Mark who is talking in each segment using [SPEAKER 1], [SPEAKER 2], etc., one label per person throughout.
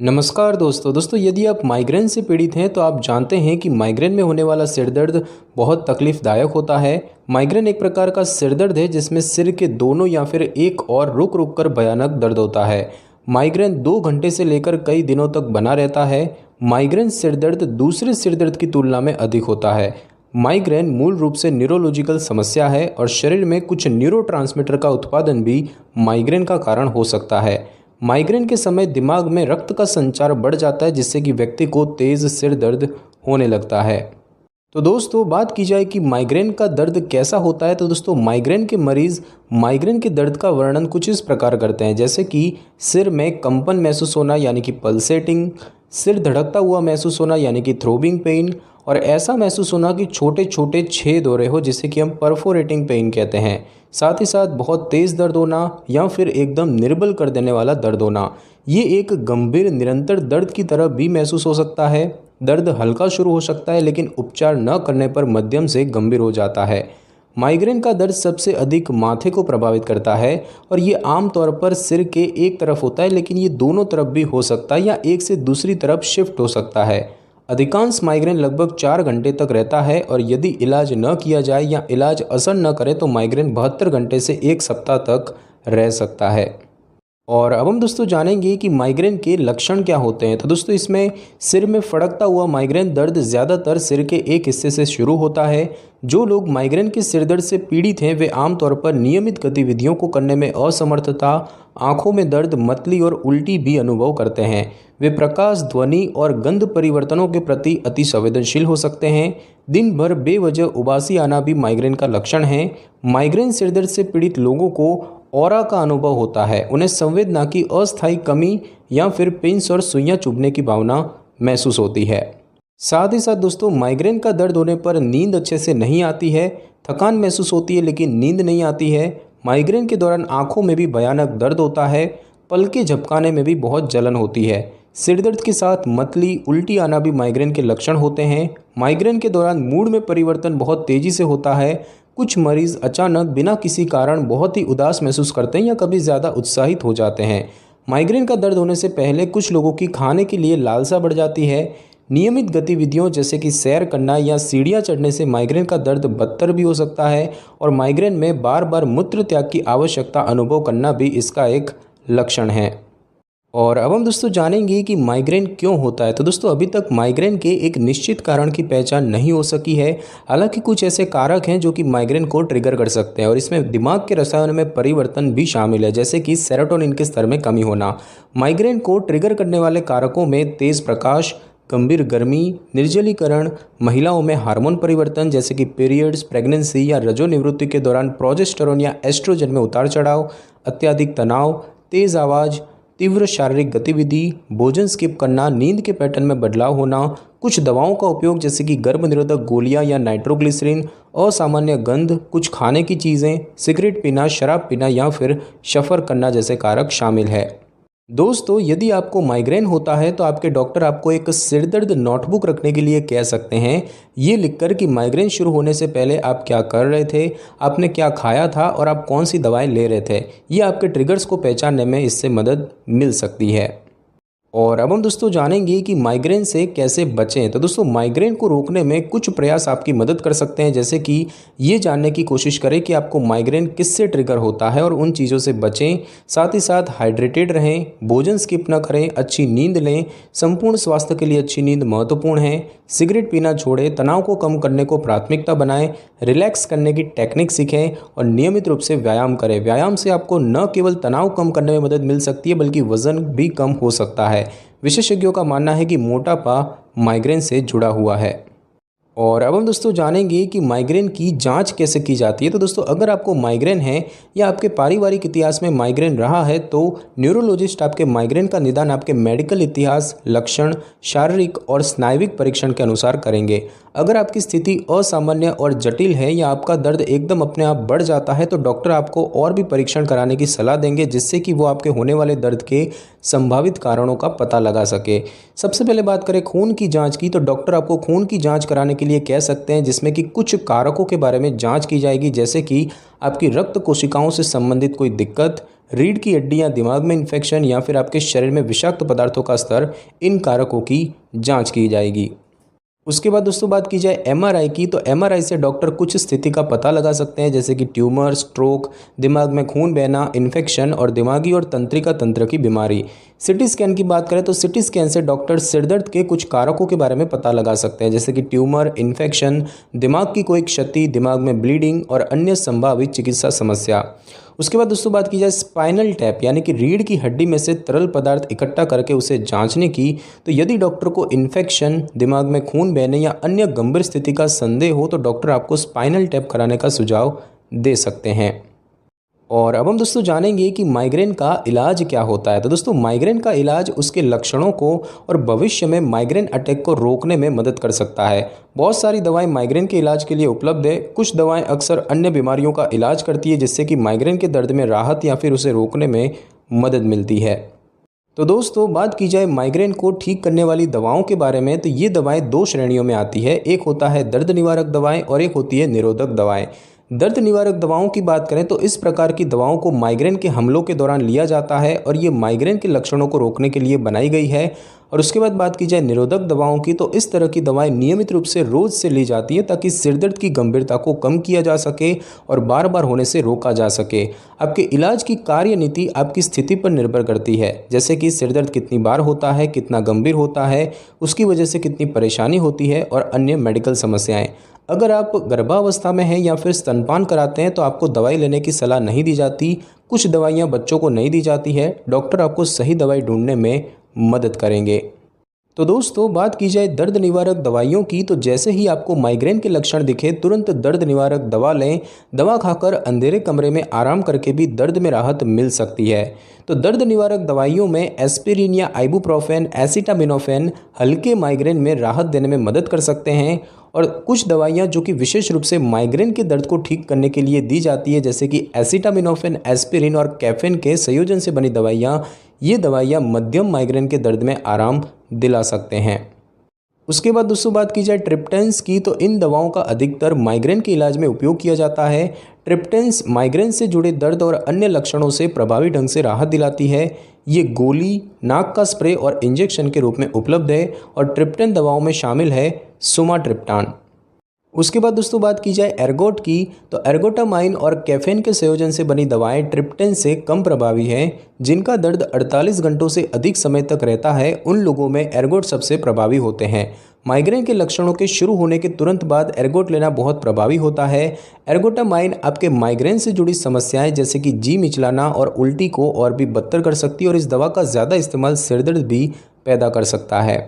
[SPEAKER 1] नमस्कार दोस्तों यदि आप माइग्रेन से पीड़ित हैं तो आप जानते हैं कि माइग्रेन में होने वाला सिर दर्द बहुत तकलीफदायक होता है। माइग्रेन एक प्रकार का सिर दर्द है जिसमें सिर के दोनों या फिर एक और रुक रुक कर भयानक दर्द होता है। माइग्रेन 2 घंटे से लेकर कई दिनों तक बना रहता है। माइग्रेन सिर दर्द दूसरे सिर दर्द की तुलना में अधिक होता है। माइग्रेन मूल रूप से न्यूरोलॉजिकल समस्या है और शरीर में कुछ न्यूरोट्रांसमीटर का उत्पादन भी माइग्रेन का कारण हो सकता है। माइग्रेन के समय दिमाग में रक्त का संचार बढ़ जाता है जिससे कि व्यक्ति को तेज सिर दर्द होने लगता है। तो दोस्तों बात की जाए कि माइग्रेन का दर्द कैसा होता है, तो दोस्तों माइग्रेन के मरीज़ माइग्रेन के दर्द का वर्णन कुछ इस प्रकार करते हैं, जैसे कि सिर में कंपन महसूस होना यानी कि पल्सेटिंग, सिर धड़कता हुआ महसूस होना यानी कि थ्रोबिंग पेन, और ऐसा महसूस होना कि छोटे छोटे छेद हो रहे हो जिसे कि हम परफोरेटिंग पेन कहते हैं। साथ ही साथ बहुत तेज़ दर्द होना या फिर एकदम निर्बल कर देने वाला दर्द होना। ये एक गंभीर निरंतर दर्द की तरह भी महसूस हो सकता है। दर्द हल्का शुरू हो सकता है लेकिन उपचार न करने पर मध्यम से गंभीर हो जाता है। माइग्रेन का दर्द सबसे अधिक माथे को प्रभावित करता है और ये आमतौर पर सिर के एक तरफ होता है, लेकिन ये दोनों तरफ भी हो सकता है या एक से दूसरी तरफ शिफ्ट हो सकता है। अधिकांश माइग्रेन लगभग 4 घंटे तक रहता है और यदि इलाज न किया जाए या इलाज असर न करे तो माइग्रेन 72 घंटे से 1 सप्ताह तक रह सकता है। और अब हम दोस्तों जानेंगे कि माइग्रेन के लक्षण क्या होते हैं। तो दोस्तों इसमें सिर में फड़कता हुआ माइग्रेन दर्द ज़्यादातर सिर के एक हिस्से से शुरू होता है। जो लोग माइग्रेन के सिर दर्द से पीड़ित हैं वे आमतौर पर नियमित गतिविधियों को करने में असमर्थता, आंखों में दर्द, मतली और उल्टी भी अनुभव करते हैं। वे प्रकाश, ध्वनि और गंध परिवर्तनों के प्रति अति संवेदनशील हो सकते हैं। दिन भर बेवजह उबासी आना भी माइग्रेन का लक्षण है। माइग्रेन सिर दर्द से पीड़ित लोगों को ऑरा का अनुभव होता है। उन्हें संवेदना की अस्थायी कमी या फिर पिंस और सुइयां चुभने की भावना महसूस होती है। साथ ही साथ दोस्तों माइग्रेन का दर्द होने पर नींद अच्छे से नहीं आती है। थकान महसूस होती है लेकिन नींद नहीं आती है। माइग्रेन के दौरान आंखों में भी भयानक दर्द होता है। पलकें झपकाने में भी बहुत जलन होती है। सिर दर्द के साथ मतली, उल्टी आना भी माइग्रेन के लक्षण होते हैं। माइग्रेन के दौरान मूड में परिवर्तन बहुत तेज़ी से होता है। कुछ मरीज़ अचानक बिना किसी कारण बहुत ही उदास महसूस करते हैं या कभी ज़्यादा उत्साहित हो जाते हैं। माइग्रेन का दर्द होने से पहले कुछ लोगों की खाने के लिए लालसा बढ़ जाती है। नियमित गतिविधियों जैसे कि सैर करना या सीढ़ियाँ चढ़ने से माइग्रेन का दर्द बदतर भी हो सकता है और माइग्रेन में बार बार मूत्र त्याग की आवश्यकता अनुभव करना भी इसका एक लक्षण है। और अब हम दोस्तों जानेंगे कि माइग्रेन क्यों होता है। तो दोस्तों अभी तक माइग्रेन के एक निश्चित कारण की पहचान नहीं हो सकी है। हालांकि कुछ ऐसे कारक हैं जो कि माइग्रेन को ट्रिगर कर सकते हैं और इसमें दिमाग के रसायनों में परिवर्तन भी शामिल है, जैसे कि सेरोटोनिन के स्तर में कमी होना। माइग्रेन को ट्रिगर करने वाले कारकों में तेज़ प्रकाश, गंभीर गर्मी, निर्जलीकरण, महिलाओं में हार्मोन परिवर्तन जैसे कि पीरियड्स, प्रेगनेंसी या रजोनिवृत्ति के दौरान प्रोजेस्टेरोन या एस्ट्रोजन में उतार चढ़ाव, अत्यधिक तनाव, तेज़ आवाज़, तीव्र शारीरिक गतिविधि, भोजन स्किप करना, नींद के पैटर्न में बदलाव होना, कुछ दवाओं का उपयोग जैसे कि गर्भ निरोधक गोलियां या नाइट्रोग्लिसरीन, असामान्य गंध, कुछ खाने की चीज़ें, सिगरेट पीना, शराब पीना या फिर सफ़र करना जैसे कारक शामिल है। दोस्तों यदि आपको माइग्रेन होता है तो आपके डॉक्टर आपको एक सिरदर्द नोटबुक रखने के लिए कह सकते हैं। ये लिखकर कि माइग्रेन शुरू होने से पहले आप क्या कर रहे थे, आपने क्या खाया था और आप कौन सी दवाएं ले रहे थे। ये आपके ट्रिगर्स को पहचानने में इससे मदद मिल सकती है। और अब हम दोस्तों जानेंगे कि माइग्रेन से कैसे बचें। तो दोस्तों माइग्रेन को रोकने में कुछ प्रयास आपकी मदद कर सकते हैं, जैसे कि ये जानने की कोशिश करें कि आपको माइग्रेन किससे ट्रिगर होता है और उन चीज़ों से बचें। साथ ही साथ हाइड्रेटेड रहें, भोजन स्किप ना करें, अच्छी नींद लें। संपूर्ण स्वास्थ्य के लिए अच्छी नींद महत्वपूर्ण है। सिगरेट पीना छोड़ें, तनाव को कम करने को प्राथमिकता बनाएं, रिलैक्स करने की टेक्निक सीखें और नियमित रूप से व्यायाम करें। व्यायाम से आपको न केवल तनाव कम करने में मदद मिल सकती है बल्कि वज़न भी कम हो सकता है। विशेषज्ञों का मानना है कि मोटापा माइग्रेन से जुड़ा हुआ है। और अब हम दोस्तों जानेंगे कि माइग्रेन की जांच कैसे की जाती है। तो दोस्तों अगर आपको माइग्रेन है या आपके पारिवारिक इतिहास में माइग्रेन रहा है तो न्यूरोलॉजिस्ट आपके माइग्रेन का निदान आपके मेडिकल इतिहास, लक्षण, शारीरिक और स्नायुविक परीक्षण के अनुसार करेंगे। अगर आपकी स्थिति असामान्य और जटिल है या आपका दर्द एकदम अपने आप बढ़ जाता है तो डॉक्टर आपको और भी परीक्षण कराने की सलाह देंगे, जिससे कि वो आपके होने वाले दर्द के संभावित कारणों का पता लगा सके। सबसे पहले बात करें खून की जांच की, तो डॉक्टर आपको खून की जांच कराने के लिए कह सकते हैं, जिसमें कि कुछ कारकों के बारे में जांच की जाएगी, जैसे कि आपकी रक्त कोशिकाओं से संबंधित कोई दिक्कत, रीढ़ की हड्डियाँ, दिमाग में इन्फेक्शन या फिर आपके शरीर में विषाक्त पदार्थों का स्तर, इन कारकों की जाँच की जाएगी। उसके बाद दोस्तों बात की जाए एमआरआई की, तो एमआरआई से डॉक्टर कुछ स्थिति का पता लगा सकते हैं, जैसे कि ट्यूमर, स्ट्रोक, दिमाग में खून बहना, इन्फेक्शन और दिमागी और तंत्रिका तंत्र की बीमारी। सिटी स्कैन की बात करें तो सिटी स्कैन से डॉक्टर सिरदर्द के कुछ कारकों के बारे में पता लगा सकते हैं, जैसे कि ट्यूमर, इन्फेक्शन, दिमाग की कोई क्षति, दिमाग में ब्लीडिंग और अन्य संभावित चिकित्सा समस्या। उसके बाद दोस्तों बात की जाए स्पाइनल टैप यानी कि रीढ़ की हड्डी में से तरल पदार्थ इकट्ठा करके उसे जांचने की, तो यदि डॉक्टर को इन्फेक्शन, दिमाग में खून बहने या अन्य गंभीर स्थिति का संदेह हो तो डॉक्टर आपको स्पाइनल टैप कराने का सुझाव दे सकते हैं। और अब हम दोस्तों जानेंगे कि माइग्रेन का इलाज क्या होता है। तो दोस्तों माइग्रेन का इलाज उसके लक्षणों को और भविष्य में माइग्रेन अटैक को रोकने में मदद कर सकता है। बहुत सारी दवाएं माइग्रेन के इलाज के लिए उपलब्ध है। कुछ दवाएं अक्सर अन्य बीमारियों का इलाज करती है, जिससे कि माइग्रेन के दर्द में राहत या फिर उसे रोकने में मदद मिलती है। तो दोस्तों बात की जाए माइग्रेन को ठीक करने वाली दवाओं के बारे में, तो ये दवाएं दो श्रेणियों में आती है। एक होता है दर्द निवारक दवाएं और एक होती है निरोधक दवाएं। दर्द निवारक दवाओं की बात करें तो इस प्रकार की दवाओं को माइग्रेन के हमलों के दौरान लिया जाता है और ये माइग्रेन के लक्षणों को रोकने के लिए बनाई गई है। और उसके बाद बात की जाए निरोधक दवाओं की, तो इस तरह की दवाएं नियमित रूप से रोज़ से ली जाती हैं ताकि सिरदर्द की गंभीरता को कम किया जा सके और बार बार होने से रोका जा सके। आपके इलाज की कार्यनीति आपकी स्थिति पर निर्भर करती है, जैसे कि सिरदर्द कितनी बार होता है, कितना गंभीर होता है, उसकी वजह से कितनी परेशानी होती है और अन्य मेडिकल समस्याएं। अगर आप गर्भावस्था में हैं या फिर स्तनपान कराते हैं तो आपको दवाई लेने की सलाह नहीं दी जाती। कुछ दवाइयां बच्चों को नहीं दी जाती है। डॉक्टर आपको सही दवाई ढूंढने में मदद करेंगे। तो दोस्तों बात की जाए दर्द निवारक दवाइयों की, तो जैसे ही आपको माइग्रेन के लक्षण दिखे तुरंत दर्द निवारक दवा लें। दवा खाकर अंधेरे कमरे में आराम करके भी दर्द में राहत मिल सकती है। तो दर्द निवारक दवाइयों में एस्पिरिन या आइबुप्रोफेन, एसिटामिनोफेन हल्के माइग्रेन में राहत देने में मदद कर सकते हैं। और कुछ दवाइयाँ जो कि विशेष रूप से माइग्रेन के दर्द को ठीक करने के लिए दी जाती है, जैसे कि एसिटामिनोफेन, एस्पिरिन और कैफीन के संयोजन से बनी दवाइयाँ, ये दवाइयाँ मध्यम माइग्रेन के दर्द में आराम दिला सकते हैं। उसके बाद दोस्तों बात की जाए ट्रिप्टेंस की, तो इन दवाओं का अधिकतर माइग्रेन के इलाज में उपयोग किया जाता है। ट्रिप्टेंस माइग्रेन से जुड़े दर्द और अन्य लक्षणों से प्रभावी ढंग से राहत दिलाती है। ये गोली, नाक का स्प्रे और इंजेक्शन के रूप में उपलब्ध है और ट्रिप्टेन दवाओं में शामिल है सुमाट्रिप्टान। उसके बाद दोस्तों बात की जाए एर्गोट की, तो एर्गोटामाइन और कैफीन के संयोजन से बनी दवाएं ट्रिप्टेन से कम प्रभावी हैं। जिनका दर्द 48 घंटों से अधिक समय तक रहता है, उन लोगों में एर्गोट सबसे प्रभावी होते हैं। माइग्रेन के लक्षणों के शुरू होने के तुरंत बाद एर्गोट लेना बहुत प्रभावी होता है। एर्गोटामाइन आपके माइग्रेन से जुड़ी समस्याएं जैसे कि जी मिचलाना और उल्टी को और भी बदतर कर सकती है और इस दवा का ज़्यादा इस्तेमाल सिरदर्द भी पैदा कर सकता है।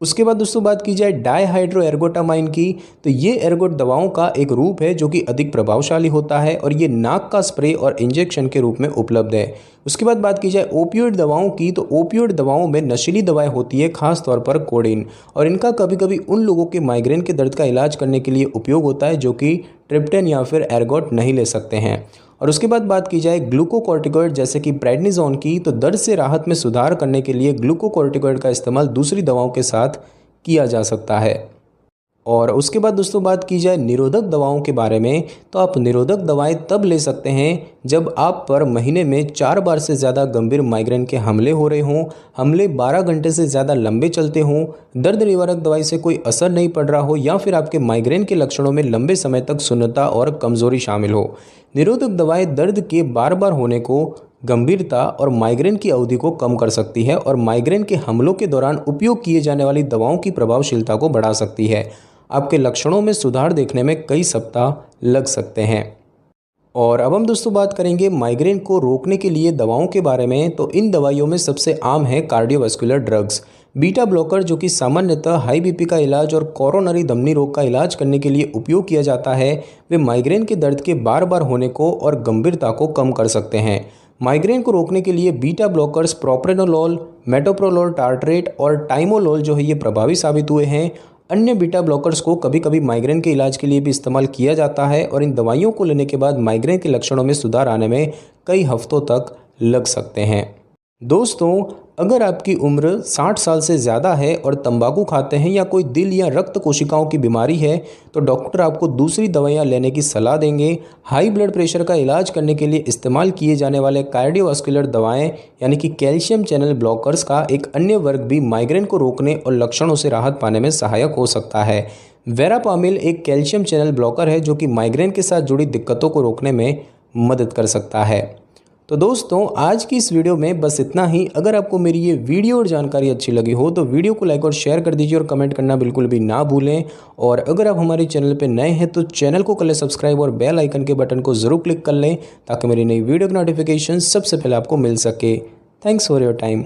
[SPEAKER 1] उसके बाद दोस्तों बात की जाए डायहाइड्रो एर्गोटामाइन की, तो ये एर्गोट दवाओं का एक रूप है जो कि अधिक प्रभावशाली होता है और ये नाक का स्प्रे और इंजेक्शन के रूप में उपलब्ध है। उसके बाद बात की जाए ओपियोइड दवाओं की, तो ओपियोइड दवाओं में नशीली दवाएं होती है, खास तौर पर कोडीन, और इनका कभी कभी उन लोगों के माइग्रेन के दर्द का इलाज करने के लिए उपयोग होता है जो कि ट्रिप्टेन या फिर एर्गोट नहीं ले सकते हैं। और उसके बाद बात की जाए ग्लूकोकॉर्टिकॉइड जैसे कि प्रेडनिजोन की, तो दर्द से राहत में सुधार करने के लिए ग्लूकोकॉर्टिकॉइड का इस्तेमाल दूसरी दवाओं के साथ किया जा सकता है। और उसके बाद दोस्तों बात की जाए निरोधक दवाओं के बारे में, तो आप निरोधक दवाएं तब ले सकते हैं जब आप पर महीने में 4 बार से ज़्यादा गंभीर माइग्रेन के हमले हो रहे हों, हमले 12 घंटे से ज़्यादा लंबे चलते हों, दर्द निवारक दवाई से कोई असर नहीं पड़ रहा हो या फिर आपके माइग्रेन के लक्षणों में लंबे समय तक शून्यता और कमजोरी शामिल हो। निरोधक दवाएं दर्द के बार बार होने को, गंभीरता और माइग्रेन की अवधि को कम कर सकती है और माइग्रेन के हमलों के दौरान उपयोग किए जाने वाली दवाओं की प्रभावशीलता को बढ़ा सकती है। आपके लक्षणों में सुधार देखने में कई सप्ताह लग सकते हैं। और अब हम दोस्तों बात करेंगे माइग्रेन को रोकने के लिए दवाओं के बारे में। तो इन दवाइयों में सबसे आम है कार्डियोवास्कुलर ड्रग्स। बीटा ब्लॉकर जो कि सामान्यतः हाई बीपी का इलाज और कोरोनरी धमनी रोग का इलाज करने के लिए उपयोग किया जाता है, वे माइग्रेन के दर्द के बार बार होने को और गंभीरता को कम कर सकते हैं। माइग्रेन को रोकने के लिए beta blockers propranolol, metoprolol tartrate और टाइमोलोल जो है ये प्रभावी साबित हुए हैं। अन्य बीटा ब्लॉकर्स को कभी कभी माइग्रेन के इलाज के लिए भी इस्तेमाल किया जाता है और इन दवाइयों को लेने के बाद माइग्रेन के लक्षणों में सुधार आने में कई हफ्तों तक लग सकते हैं। दोस्तों, अगर आपकी उम्र 60 साल से ज़्यादा है और तंबाकू खाते हैं या कोई दिल या रक्त कोशिकाओं की बीमारी है तो डॉक्टर आपको दूसरी दवाइयाँ लेने की सलाह देंगे। हाई ब्लड प्रेशर का इलाज करने के लिए इस्तेमाल किए जाने वाले कार्डियोवास्कुलर दवाएं यानी कि कैल्शियम चैनल ब्लॉकर्स का एक अन्य वर्ग भी माइग्रेन को रोकने और लक्षणों से राहत पाने में सहायक हो सकता है। वेरापामिल एक कैल्शियम चैनल ब्लॉकर है जो कि माइग्रेन के साथ जुड़ी दिक्कतों को रोकने में मदद कर सकता है। तो दोस्तों, आज की इस वीडियो में बस इतना ही। अगर आपको मेरी ये वीडियो और जानकारी अच्छी लगी हो तो वीडियो को लाइक और शेयर कर दीजिए और कमेंट करना बिल्कुल भी ना भूलें। और अगर आप हमारे चैनल पर नए हैं तो चैनल को कर लें सब्सक्राइब और बेल आइकन के बटन को ज़रूर क्लिक कर लें ताकि मेरी नई वीडियो की नोटिफिकेशन सबसे पहले आपको मिल सके। Thanks for your time.